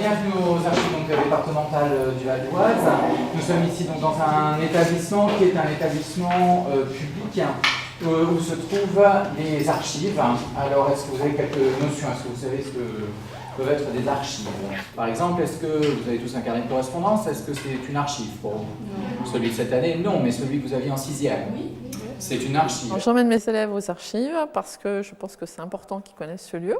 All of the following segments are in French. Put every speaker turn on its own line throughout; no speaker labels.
bienvenue aux archives départementales du Val-d'Oise. Nous sommes ici donc, dans un établissement qui est un établissement public où se trouvent les archives. Alors, est-ce que vous avez quelques notions? Est-ce que vous savez ce que peuvent être des archives? Par exemple, est-ce que vous avez tous un carnet de correspondance? Est-ce que c'est une archive pour vous? Celui de cette année, non, mais celui que vous aviez en 6e. Oui. C'est une archive.
J'emmène mes élèves aux archives parce que je pense que c'est important qu'ils connaissent ce lieu.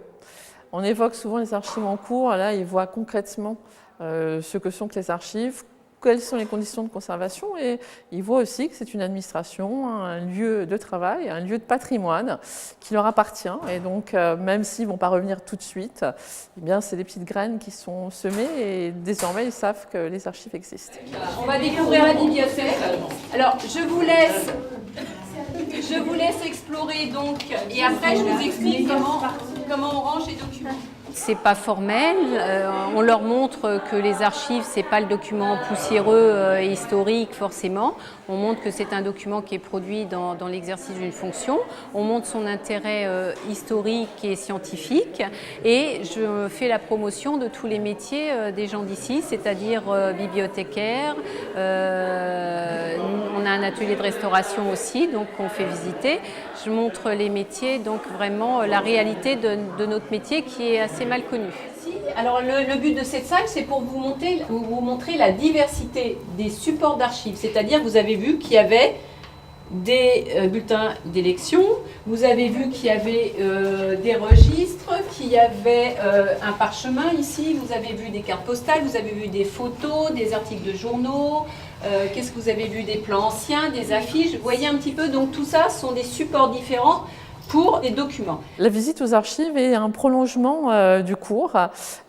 On évoque souvent les archives en cours, là ils voient concrètement ce que sont les archives, quelles sont les conditions de conservation et ils voient aussi que c'est une administration, un lieu de travail, un lieu de patrimoine qui leur appartient et donc même s'ils ne vont pas revenir tout de suite, eh bien c'est des petites graines qui sont semées et désormais ils savent que les archives existent.
On va découvrir la bibliothèque. Alors je vous laisse explorer donc et après je vous explique comment on range les documents.
C'est pas formel, on leur montre que les archives, c'est pas le document poussiéreux et historique forcément. On montre que c'est un document qui est produit dans l'exercice d'une fonction. On montre son intérêt historique et scientifique. Et je fais la promotion de tous les métiers des gens d'ici, c'est-à-dire bibliothécaires. On a un atelier de restauration aussi, donc on fait visiter. Je montre les métiers, donc vraiment la réalité de notre métier qui est assez mal connu.
Alors le but de cette salle, c'est pour vous montrer la diversité des supports d'archives. C'est-à-dire, vous avez vu qu'il y avait des bulletins d'élection, vous avez vu qu'il y avait des registres, qu'il y avait un parchemin ici, vous avez vu des cartes postales, vous avez vu des photos, des articles de journaux, qu'est-ce que vous avez vu, des plans anciens, des affiches, vous voyez un petit peu, donc tout ça sont des supports différents pour des documents.
La visite aux archives est un prolongement du cours.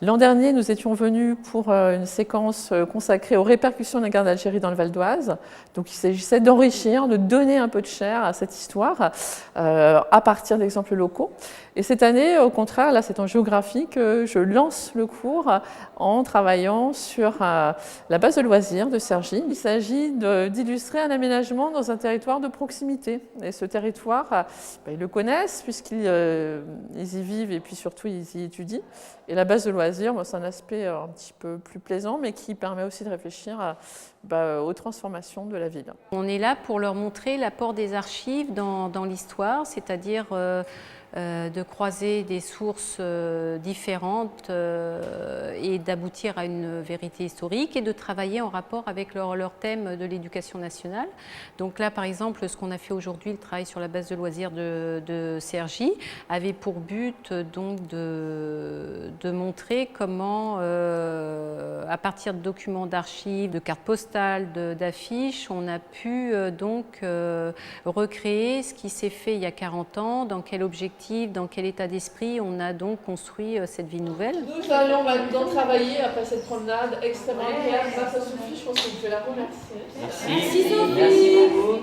L'an dernier, nous étions venus pour une séquence consacrée aux répercussions de la guerre d'Algérie dans le Val d'Oise. Donc il s'agissait d'enrichir, de donner un peu de chair à cette histoire à partir d'exemples locaux. Et cette année, au contraire, là c'est en géographie que je lance le cours en travaillant sur la base de loisirs de Cergy. Il s'agit d'illustrer un aménagement dans un territoire de proximité. Et ce territoire, ils le connaissent puisqu'ils y vivent et puis surtout ils y étudient. Et la base de loisirs, c'est un aspect un petit peu plus plaisant mais qui permet aussi de réfléchir aux transformations de la ville.
On est là pour leur montrer l'apport des archives dans l'histoire, c'est-à-dire de croiser des sources différentes et d'aboutir à une vérité historique et de travailler en rapport avec leur thème de l'éducation nationale. Donc là, par exemple, ce qu'on a fait aujourd'hui, le travail sur la base de loisirs de Cergy, avait pour but donc de montrer comment, à partir de documents d'archives, de cartes postales, d'affiches, on a pu donc recréer ce qui s'est fait il y a 40 ans, dans quel objectif, dans quel état d'esprit on a donc construit cette ville nouvelle.
Nous allons maintenant travailler après cette promenade extrêmement agréable grâce à Sophie. Je pense que je vais la remercier.
Merci Sophie. Merci beaucoup.